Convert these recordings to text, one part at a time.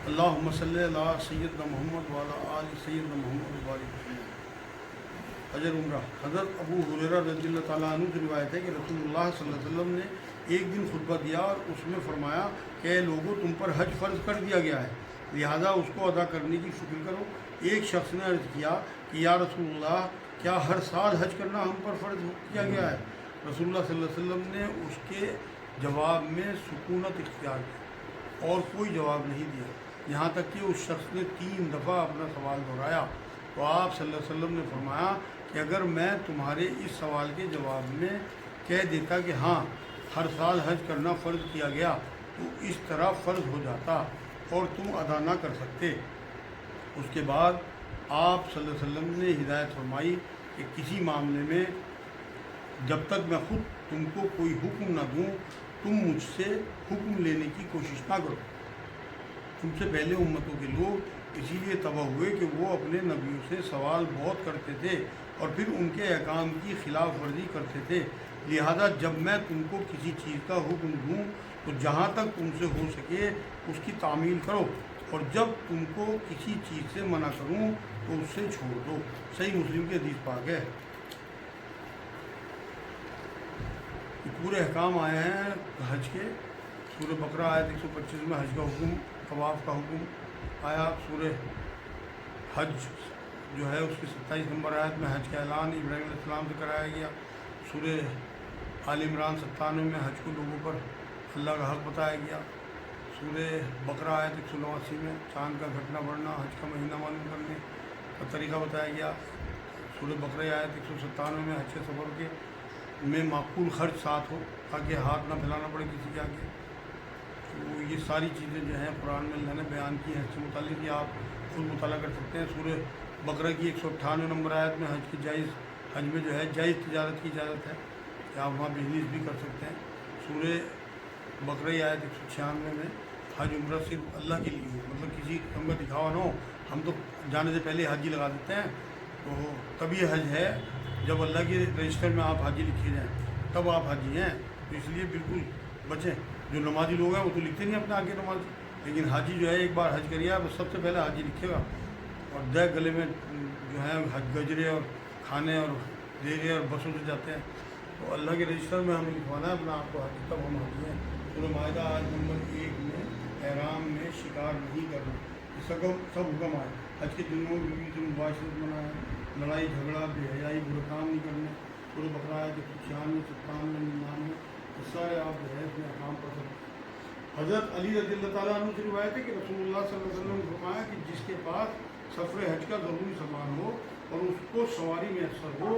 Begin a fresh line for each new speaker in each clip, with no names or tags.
اللہم صلی علی سیدنا محمد وعلی آل سیدنا محمد وبارک وسلم۔ اجر عمرہ۔ حضرت ابو ہریرہ رضی اللہ تعالیٰ عنہ سے روایت ہے کہ رسول اللہ صلی اللہ علیہ وسلم نے ایک دن خطبہ دیا اور اس میں فرمایا کہ اے لوگوں، تم پر حج فرض کر دیا گیا ہے، لہذا اس کو ادا کرنے کی فکر کرو۔ ایک شخص نے عرض کیا کہ یا رسول اللہ، کیا ہر سال حج کرنا ہم پر فرض کیا گیا ہے؟ رسول اللہ صلی اللہ علیہ وسلم نے اس کے جواب میں سکونت اختیار کی اور کوئی جواب نہیں دیا، یہاں تک کہ اس شخص نے 3 دفعہ اپنا سوال دہرایا تو آپ صلی اللہ علیہ وسلم نے فرمایا کہ اگر میں تمہارے اس سوال کے جواب میں کہہ دیتا کہ ہاں ہر سال حج کرنا فرض کیا گیا تو اس طرح فرض ہو جاتا اور تم ادا نہ کر سکتے۔ اس کے بعد آپ صلی اللہ علیہ وسلم نے ہدایت فرمائی کہ کسی معاملے میں جب تک میں خود تم کو کوئی حکم نہ دوں تم مجھ سے حکم لینے کی کوشش نہ کرو۔ تم سے پہلے امتوں کے لوگ اسی لیے تباہ ہوئے کہ وہ اپنے نبیوں سے سوال بہت کرتے تھے اور پھر ان کے احکام کی خلاف ورزی کرتے تھے، لہذا جب میں تم کو کسی چیز کا حکم دوں تو جہاں تک تم سے ہو سکے اس کی تعمیل کرو، اور جب تم کو کسی چیز سے منع کروں تو اس سے چھوڑ دو۔ صحیح مسلم کی حدیث پاک ہے۔ پورے احکام آئے ہیں حج کے۔ سورہ بقرہ آیت 125 میں حج کا حکم، طواف کا حکم آیا۔ سورہ حج جو ہے اس کی 27 نمبر آیت میں حج کا اعلان ابراہیم علیہ السلام سے کرایا گیا۔ سورہ آل عمران 97 میں حج کو لوگوں پر اللہ کا حق بتایا گیا۔ سورہ بقرہ آیت 189 میں چاند کا گھٹنا بڑھنا، حج کا مہینہ معلوم کرنے کا طریقہ بتایا گیا۔ سورہ بقرہ آیت 197 میں حج کے سفر کے میں معقول خرچ ساتھ ہو تاکہ ہاتھ نہ پھیلانا پڑے کسی کے آگے۔ تو یہ ساری چیزیں جو ہیں قرآن میں اللہ نے بیان کی ہیں، اس سے متعلق یہ آپ خود مطالعہ کر سکتے ہیں۔ سورہ بقرہ کی 198 نمبر آیت میں حج میں جو ہے جائز تجارت کی اجازت ہے کہ آپ وہاں بزنس بھی کر سکتے ہیں۔ سورہ بقرہ آیت 196 میں حج عمرہ صرف اللہ کے لیے ہو، مطلب کسی قسم کا دکھاوا نہ ہو۔ ہم تو جانے سے پہلے حج ہی لگا دیتے ہیں، تو تب یہ حج ہے جب اللہ کے رجسٹر میں آپ حاجی لکھے جائیں تب آپ حاجی ہیں، تو اس لیے بالکل بچیں۔ جو نمازی لوگ ہیں وہ تو لکھتے نہیں اپنے آگے نمازی، لیکن حاجی جو ہے ایک بار حج کریا ہے وہ سب سے پہلے حاجی لکھے گا، اور گلے میں جو ہے حج گجرے اور کھانے اور دیگے اور بسوں سے جاتے ہیں، تو اللہ کے رجسٹر میں ہمیں لکھوانا ہے اپنا آپ کو حاجی، تب ہم حاجی ہیں۔ سورہ مائدہ آیت نمبر 1 میں احرام میں شکار نہیں کرنا، یہ سب حکم آئے۔ حج کے دنوں میں بیوی سے مباشرت منع ہے، لڑائی جھگڑا بے حیائی برے کام نہیں کرنے۔ سورہ بقرہ آیت 196 57 99 یہ سارے آپ جو ہے اس میں احکام پڑھ سکتے ہیں۔ حضرت علی رضی اللہ تعالیٰ عنہ سے روایت ہے کہ رسول اللہ صلی اللہ علیہ وسلم نے فرمایا کہ جس کے پاس سفر حج کا ضروری سامان ہو اور اس کو سواری میسر ہو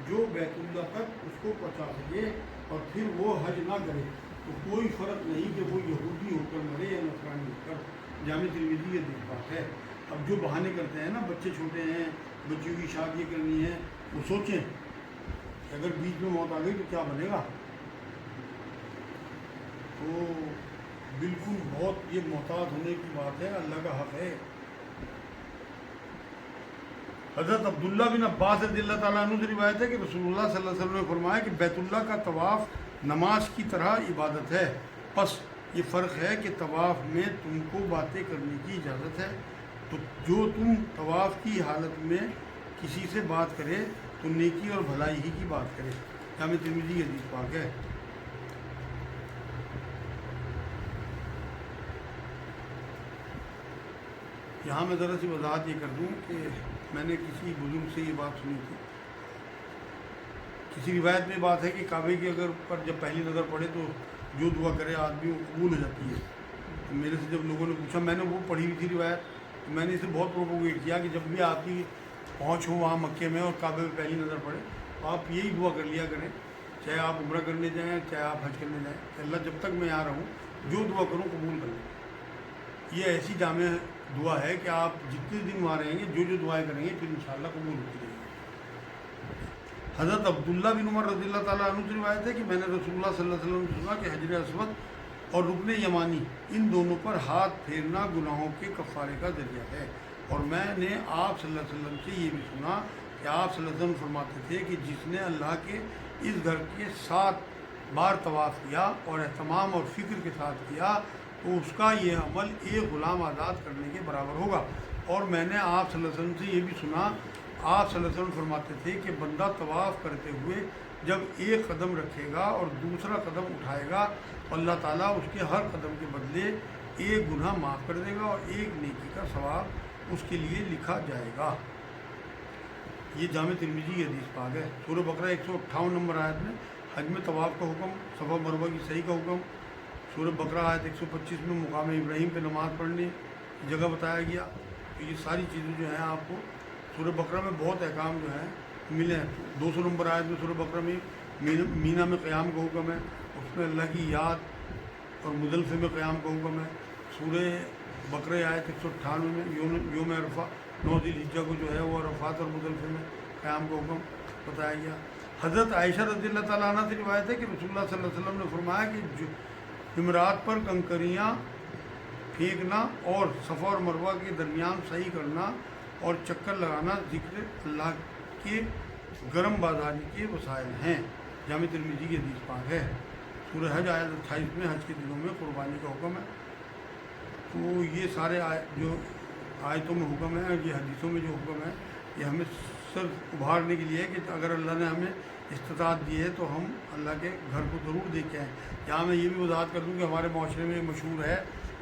جو بیت اللہ تک اس کو پہنچا سکے اور پھر وہ حج نہ کرے تو کوئی فرق نہیں کہ وہ یہودی ہو کر مرے یا نصرانی ہو کر۔ جامع ترمذی یہ بات ہے۔ اب جو بہانے کرتے ہیں نا، بچے چھوٹے ہیں، بچیوں کی شادی کرنی ہے، وہ سوچیں کہ اگر بیچ میں موت آ گئی تو کیا بنے گا۔ تو بالکل بہت یہ محتاط ہونے کی بات ہے، اللہ کا حق ہے۔ حضرت عبداللہ بن عباس رضی اللہ تعالیٰ عنہ سے روایت ہے کہ رسول اللہ صلی اللہ علیہ وسلم نے فرمایا کہ بیت اللہ کا طواف نماز کی طرح عبادت ہے، پس یہ فرق ہے کہ طواف میں تم کو باتیں کرنے کی اجازت ہے، تو جو تم طواف کی حالت میں کسی سے بات کرے تو نیکی اور بھلائی ہی کی بات کرے۔ جامع ترمذی کی حدیث پاک ہے۔ یہاں میں ذرا سی وضاحت یہ کر دوں کہ میں نے کسی بزرگ سے یہ بات سنی تھی، کسی روایت میں بات ہے کہ کعبے کی اگر پر جب پہلی نظر پڑے تو جو دعا کرے آدمی وہ قبول ہو جاتی ہے۔ تو میرے سے جب لوگوں نے پوچھا، میں نے وہ پڑھی ہوئی تھی روایت، تو میں نے اسے بہت پروپوگیٹ کیا کہ جب بھی آپ کی پہنچ ہو وہاں مکے میں اور کعبے میں پہلی نظر پڑے تو آپ یہی دعا کر لیا کریں، چاہے آپ عمرہ کرنے جائیں چاہے آپ حج کرنے جائیں، کہ اللہ جب تک میں یہاں رہوں جو دعا کروں قبول کر لیں۔ یہ ایسی جامع دعا ہے کہ آپ جتنے دن وہاں رہیں گے جو دعائیں کریں گے پھر انشاءاللہ قبول ہوتی رہیں گی۔ حضرت عبداللہ بن عمر رضی اللہ تعالیٰ عنہ سے روایت ہے کہ میں نے رسول اللہ صلی اللہ علیہ وسلم سے سنا کہ حجر اسود اور رکن یمانی ان دونوں پر ہاتھ پھیرنا گناہوں کے کفارے کا ذریعہ ہے، اور میں نے آپ صلی اللہ علیہ وسلم سے یہ بھی سنا کہ آپ صلی اللہ علیہ وسلم فرماتے تھے کہ جس نے اللہ کے اس گھر کے 7 بار طواف کیا اور اہتمام اور فکر کے ساتھ کیا تو اس کا یہ عمل ایک غلام آزاد کرنے کے برابر ہوگا۔ اور میں نے آپ صلی اللہ علیہ وسلم سے یہ بھی سنا، آپ صلی اللہ علیہ وسلم فرماتے تھے کہ بندہ طواف کرتے ہوئے جب ایک قدم رکھے گا اور دوسرا قدم اٹھائے گا، اللہ تعالیٰ اس کے ہر قدم کے بدلے ایک گناہ معاف کر دے گا اور ایک نیکی کا ثواب اس کے لیے لکھا جائے گا۔ یہ جامع ترمذی کی حدیث پاک ہے۔ سورہ بقرہ 158 نمبر آیت میں حج میں طواف کا حکم، صفا مروہ کی صحیح کا حکم۔ سورہ بقرہ آیت 125 میں مقام ابراہیم پہ نماز پڑھنے کی جگہ بتایا گیا۔ تو یہ ساری چیزیں جو ہیں آپ کو سورہ بقرہ میں بہت احکام جو ہیں ملے ہیں۔ 200 نمبر آیت میں سورہ بقرہ میں مینا میں قیام کا حکم ہے، اس میں اللہ کی یاد اور مزدلفہ میں قیام کا حکم ہے۔ سورہ بقرہ آیت 198 میں یوم عرفہ 9 ذی الحجہ کو جو ہے وہ عرفات اور مزدلفہ میں قیام کا حکم بتایا گیا۔ حضرت عائشہ رضی اللہ تعالیٰ عنہ سے روایت ہے کہ رسول اللہ صلی اللہ علیہ وسلم نے فرمایا کہ جمعرات پر کنکریاں پھینکنا اور صفا اور مروہ کے درمیان صحیح کرنا اور چکر لگانا ذکر اللہ کے گرم بازاری کے وسائل ہیں۔ جامع ترمذی کی حدیث پاک ہے۔ سورہ حج آیت 28 میں حج کے دنوں میں قربانی کا حکم ہے۔ تو یہ سارے جو آیتوں میں حکم ہے، یہ حدیثوں میں جو حکم ہے، یہ ہمیں صرف ابھارنے کے لیے ہے کہ اگر اللہ نے ہمیں استطاعت دی ہے تو ہم اللہ کے گھر کو ضرور دیکھ کے آئیں۔ یہاں میں یہ بھی وضاحت کر دوں کہ ہمارے معاشرے میں مشہور ہے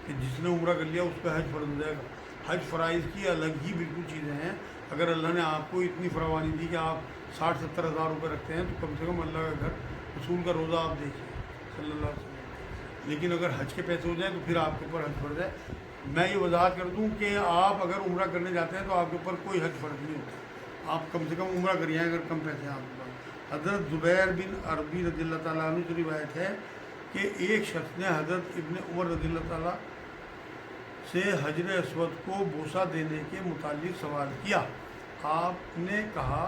کہ جس نے عمرہ کر لیا اس پہ حج فرض ہو جائے گا۔ حج فرائض کی الگ ہی بالکل چیزیں ہیں۔ اگر اللہ نے آپ کو اتنی فراوانی دی کہ آپ 60-70 ہزار روپے رکھتے ہیں تو کم سے کم اللہ کا گھر رسول کا روزہ آپ دیکھیں صلی اللہ علیہ وسلم۔ لیکن اگر حج کے پیسے ہو جائیں تو پھر آپ کے اوپر حج فرض ہے۔ میں یہ وضاحت کر دوں کہ آپ اگر عمرہ کرنے جاتے ہیں تو آپ کے اوپر کوئی حج فرض نہیں ہوتا، آپ کم سے کم عمرہ کریے اگر کم پیسے ہیں آپ کے پاس۔ حضرت زبیر بن عربی رضی اللہ تعالیٰ عنہ سے روایت ہے کہ ایک شخص نے حضرت ابن عمر رضی اللہ تعالیٰ سے حجر اسود کو بوسہ دینے کے متعلق سوال کیا۔ آپ نے کہا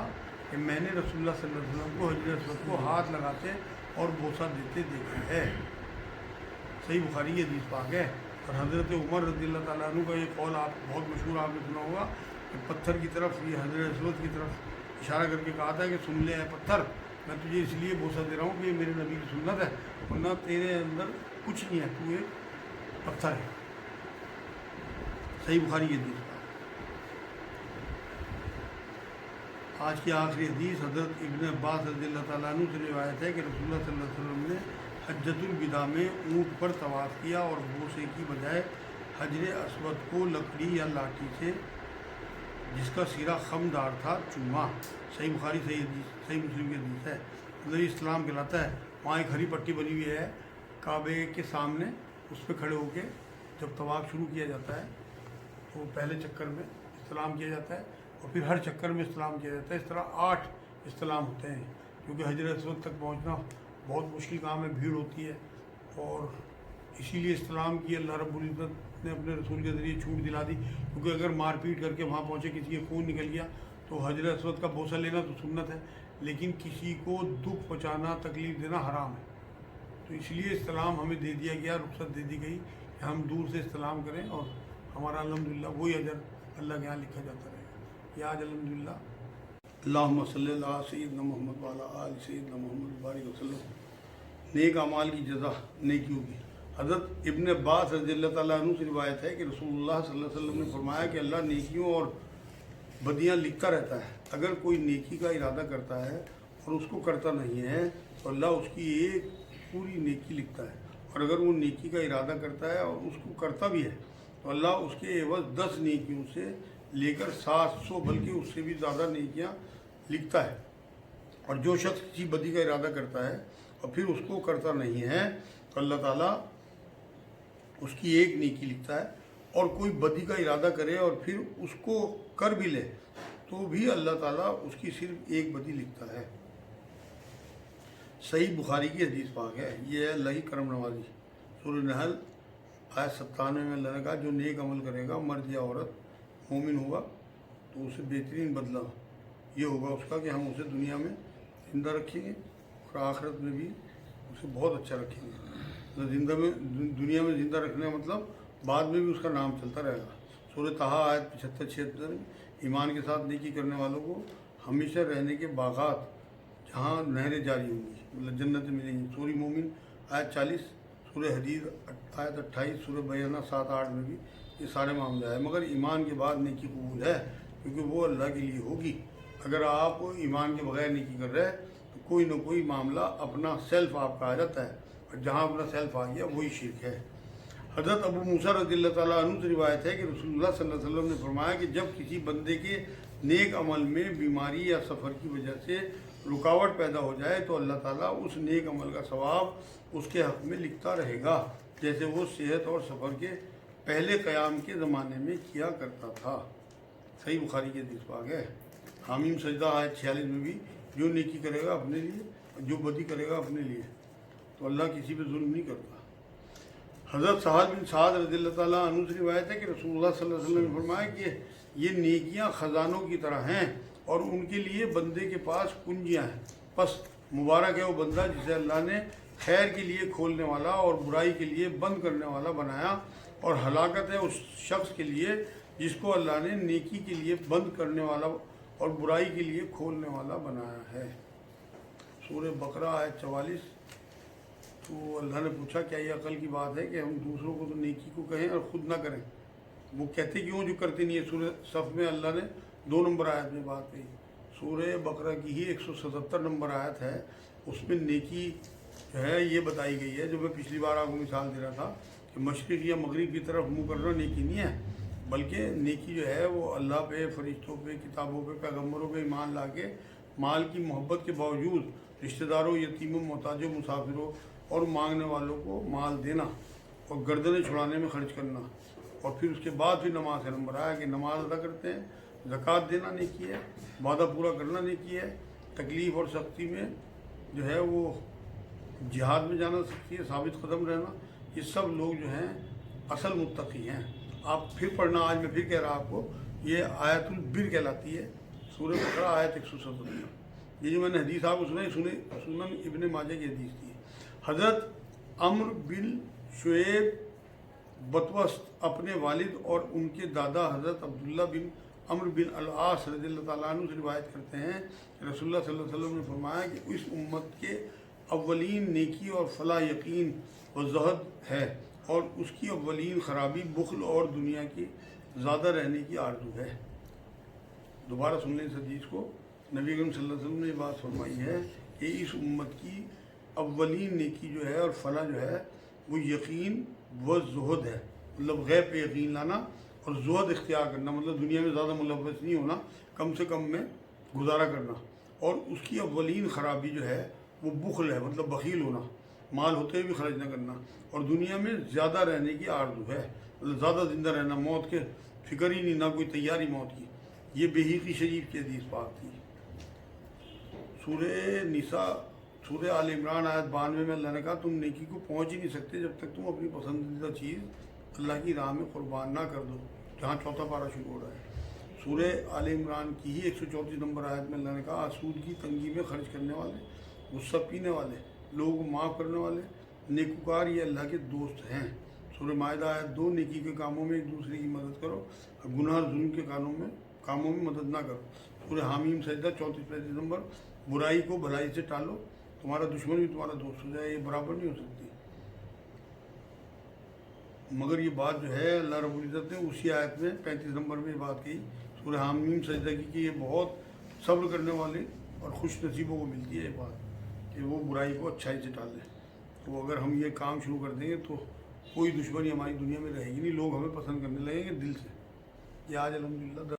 کہ میں نے رسول اللہ صلی اللہ علیہ وسلم کو حجر اسود کو ہاتھ لگاتے اور بوسہ دیتے دیکھا ہے۔ صحیح بخاری کی حدیث پاک ہے۔ اور حضرت عمر رضی اللہ تعالیٰ عنہ کا یہ قول آپ بہت مشہور آپ نے سنا ہوگا کہ پتھر کی طرف، یہ حجر اسود کی طرف اشارہ کر کے کہا تھا کہ سن لے اے پتھر، میں تجھے اس لیے بوسہ دے رہا ہوں کہ یہ میرے نبی کی سنت ہے، ورنہ تیرے اندر کچھ نہیں ہے، تو ایک پتھر ہے۔ صحیح بخاری کی حدیث۔ آج کی آخری حدیث حضرت ابن عباس رضی اللہ تعالیٰ عنہ سے روایت ہے کہ رسول اللہ صلی اللہ علیہ وسلم نے حجۃ الوداع میں اونٹ پر طواف کیا اور بوسے کی بجائے حجر اسود کو لکڑی یا لاٹھی سے جس کا سیرا خمدار تھا چوما۔ صحیح بخاری صحیح حدیث، صحیح مسلم کی حدیث ہے۔ مطلب اسلام کہلاتا ہے۔ وہاں ایک ہری پٹی بنی ہوئی ہے کعبے کے سامنے، اس پہ کھڑے ہو کے جب طواف شروع کیا جاتا ہے تو پہلے چکر میں استلام کیا جاتا ہے اور پھر ہر چکر میں استلام کیا جاتا ہے۔ اس طرح 8 استلام ہوتے ہیں، کیونکہ حجر اسود تک پہنچنا بہت مشکل کام ہے، بھیڑ ہوتی ہے، اور اسی لیے استلام کی اللہ رب العزت نے اپنے رسول کے ذریعے چھوٹ دلا دی، کیونکہ اگر مار پیٹ کر کے وہاں پہنچے کسی کے خون نکل گیا تو حجر اسود کا بوسہ لینا تو سنت ہے، لیکن کسی کو دکھ پہنچانا، تکلیف دینا حرام ہے۔ تو اس لیے استلام ہمیں دے دیا گیا، رخصت دے دی گئی کہ ہم دور سے استلام کریں اور ہمارا الحمدللہ وہی اجر اللہ کے یہاں لکھا جاتا رہے گا۔ یہ آج الحمدللہ اللہم صلی اللہ علیہ سیدنا محمد وعلی آل سیدنا محمد بارک وسلم۔ نیک اعمال کی جزا نیکی ہوگی۔ حضرت ابن عباس رضی اللہ تعالیٰ عنہ سے روایت ہے کہ رسول اللہ صلی اللہ علیہ وسلم نے فرمایا کہ اللہ نیکیوں اور بدیاں لکھتا رہتا ہے۔ اگر کوئی نیکی کا ارادہ کرتا ہے اور اس کو کرتا نہیں ہے تو اللہ اس کی ایک پوری نیکی لکھتا ہے، اور اگر وہ نیکی کا ارادہ کرتا ہے اور اس کو کرتا بھی ہے تو اللہ اس کے عوض 10 نیکیوں سے لے کر 700 بلکہ اس سے بھی زیادہ نیکیاں لکھتا ہے۔ اور جو شخص کسی بدی کا ارادہ کرتا ہے اور پھر اس کو کرتا نہیں ہے تو اللہ تعالیٰ اس کی ایک نیکی لکھتا ہے، اور کوئی بدی کا ارادہ کرے اور پھر اس کو کر بھی لے تو بھی اللہ تعالیٰ اس کی صرف ایک بدی لکھتا ہے۔ صحیح بخاری کی حدیث پاک ہے۔ یہ ہے اللہ کی کرم نوازی۔ سورہ نحل آیت 97 میں اللہ نے کہا جو نیک عمل کرے گا، مرد یا عورت مومن ہوگا، تو اسے بہترین بدلہ یہ ہوگا اس کا کہ ہم اسے دنیا میں زندہ رکھیں گے اور آخرت میں بھی اسے بہت اچھا رکھیں گے۔ دنیا میں زندہ رکھنے کا مطلب بعد میں بھی اس کا نام چلتا رہے گا۔ سورہ طٰہٰ آیت 75-76 ایمان کے ساتھ نیکی کرنے والوں کو ہمیشہ رہنے کے باغات جہاں نہریں جاری ہوں گی، مطلب جنتیں ملیں گی۔ سورہ مومن آیت 40، سورہ حدید آیت 28، سورہ بیانہ 7-8 میں بھی یہ سارے معاملہ ہے۔ مگر ایمان کے بعد نیکی قبول ہے، کیونکہ وہ اللہ کے لیے ہوگی۔ اگر آپ ایمان کے بغیر نیکی کر رہے ہیں تو کوئی نہ کوئی معاملہ اپنا سیلف آپ کا آ جاتا ہے، اور جہاں اپنا سیلف آ گیا وہی شرک ہے۔ حضرت ابو موسیٰ رضی اللہ تعالیٰ عنہ سے روایت ہے کہ رسول اللہ صلی اللہ علیہ وسلم نے فرمایا کہ جب کسی بندے کے نیک عمل میں بیماری یا سفر کی وجہ سے رکاوٹ پیدا ہو جائے تو اللہ تعالیٰ اس نیک عمل کا ثواب اس کے حق میں لکھتا رہے گا، جیسے وہ صحت اور سفر کے پہلے قیام کے زمانے میں کیا کرتا تھا۔ صحیح بخاری کے حدیث پاک ہے۔ حامیم سجدہ آیت 46 میں بھی جو نیکی کرے گا اپنے لیے، جو بدی کرے گا اپنے لیے، تو اللہ کسی پہ ظلم نہیں کرتا۔ حضرت سہل بن سعد رضی اللہ تعالیٰ عنہ سے روایت ہے کہ رسول اللہ صلی اللہ علیہ وسلم نے فرمایا کہ یہ نیکیاں خزانوں کی طرح ہیں اور ان کے لیے بندے کے پاس کنجیاں ہیں، پس مبارک ہے وہ بندہ جسے اللہ نے خیر کے لیے کھولنے والا اور برائی کے لیے بند کرنے والا بنایا، اور ہلاکت ہے اس شخص کے لیے جس کو اللہ نے نیکی کے لیے بند کرنے والا اور برائی کے لیے کھولنے والا بنایا ہے۔ سورہ بقرہ آیت 44۔ تو اللہ نے پوچھا کیا یہ عقل کی بات ہے کہ ہم دوسروں کو تو نیکی کو کہیں اور خود نہ کریں؟ وہ کہتے کیوں جو کرتے نہیں ہے؟ سورہ صف میں اللہ نے 2 نمبر آیت میں بات کہی۔ سورہ بقرہ کی ہی 177 نمبر آیت ہے، اس میں نیکی جو ہے یہ بتائی گئی ہے، جو میں پچھلی بار آپ کو مثال دے رہا تھا کہ مشرق یا مغرب کی طرف منہ کرنا نیکی نہیں ہے، بلکہ نیکی جو ہے وہ اللہ پہ، فرشتوں پہ، کتابوں پہ، پیغمبروں پہ ایمان لا کے مال کی محبت کے باوجود رشتہ داروں، یتیموں، محتاجوں، مسافروں اور مانگنے والوں کو مال دینا اور گردنیں چھڑانے میں خرچ کرنا، اور پھر اس کے بعد پھر نماز کا نمبر آیا کہ نماز ادا کرتے ہیں، زکوٰۃ دینا نیکی ہے، وعدہ پورا کرنا نیکی ہے، تکلیف اور سختی میں جو ہے وہ جہاد میں جانا سکتی ہے، ثابت قدم رہنا، یہ سب لوگ جو ہیں اصل متقی ہیں۔ آپ پھر پڑھنا، آج میں پھر کہہ رہا آپ کو، یہ آیت البر کہلاتی ہے، سورہ بقرہ آیت 177۔ یہ جو میں نے حدیث آپ کو سنن ابن ماجہ کی حدیث تھی۔ حضرت عمرو بن شعیب بطوست اپنے والد اور ان کے دادا حضرت عبداللہ بن عمرو بن العاص رضی اللہ تعالیٰ عنہ سے روایت کرتے ہیں کہ رسول اللہ صلی اللہ علیہ وسلم نے فرمایا کہ اس امت کے اولین نیکی اور فلاح یقین و زہد ہے، اور اس کی اولین خرابی بخل اور دنیا کی زیادہ رہنے کی آرزو ہے۔ دوبارہ سن لیں اس حدیث کو۔ نبی اکرم صلی اللہ علیہ وسلم نے یہ بات فرمائی ہے کہ اس امت کی اولین نیکی جو ہے اور فلاح جو ہے وہ یقین و زہد ہے، مطلب غیب پہ یقین لانا اور زہد اختیار کرنا، مطلب دنیا میں زیادہ ملوث نہیں ہونا، کم سے کم میں گزارا کرنا۔ اور اس کی اولین خرابی جو ہے وہ بخل ہے، مطلب بخیل ہونا، مال ہوتے ہوئے بھی خرچ نہ کرنا، اور دنیا میں زیادہ رہنے کی آرزو ہے، مطلب زیادہ زندہ رہنا، موت کے فکر ہی نہیں، نہ کوئی تیاری موت کی۔ یہ بحیقی شریف کی حدیث پاک تھی۔ سورہ نساء، سورہ آل عمران آیت 92 میں اللہ نے کہا تم نیکی کو پہنچ ہی نہیں سکتے جب تک تم اپنی پسندیدہ چیز اللہ کی راہ میں قربان نہ کر دو، جہاں چوتھا پارہ شروع ہو رہا ہے۔ سورہ آل عمران کی ہی 134 نمبر آیت میں اللہ نے کہا آسودگی تنگی میں خرچ کرنے والے، غصہ پینے والے، لوگوں کو معاف کرنے والے، نیکوکار یہ اللہ کے دوست ہیں۔ سورہ مائدہ آیت 2، نیکی کے کاموں میں ایک دوسرے کی مدد کرو، گناہ ظلم کے کاموں میں مدد نہ کرو۔ سورہ حامیم سجدہ 34-35 نمبر، برائی کو بھلائی سے ٹالو، تمہارا دشمن بھی تمہارا دوست ہو جائے، یہ برابر نہیں ہو سکتی۔ مگر یہ بات جو ہے اللہ رب العزت نے اسی آیت میں 35 نمبر میں یہ بات کہی سورہ حامیم سجدہ کی کہ یہ بہت صبر کرنے والے اور خوش نصیبوں کو ملتی ہے یہ بات کہ وہ برائی کو اچھائی سے ٹال لیں۔ تو اگر ہم یہ کام شروع کر دیں گے تو کوئی دشمنی ہماری دنیا میں رہے گی نہیں، لوگ ہمیں پسند کرنے لگیں گے دل سے۔ یہ آج الحمدللہ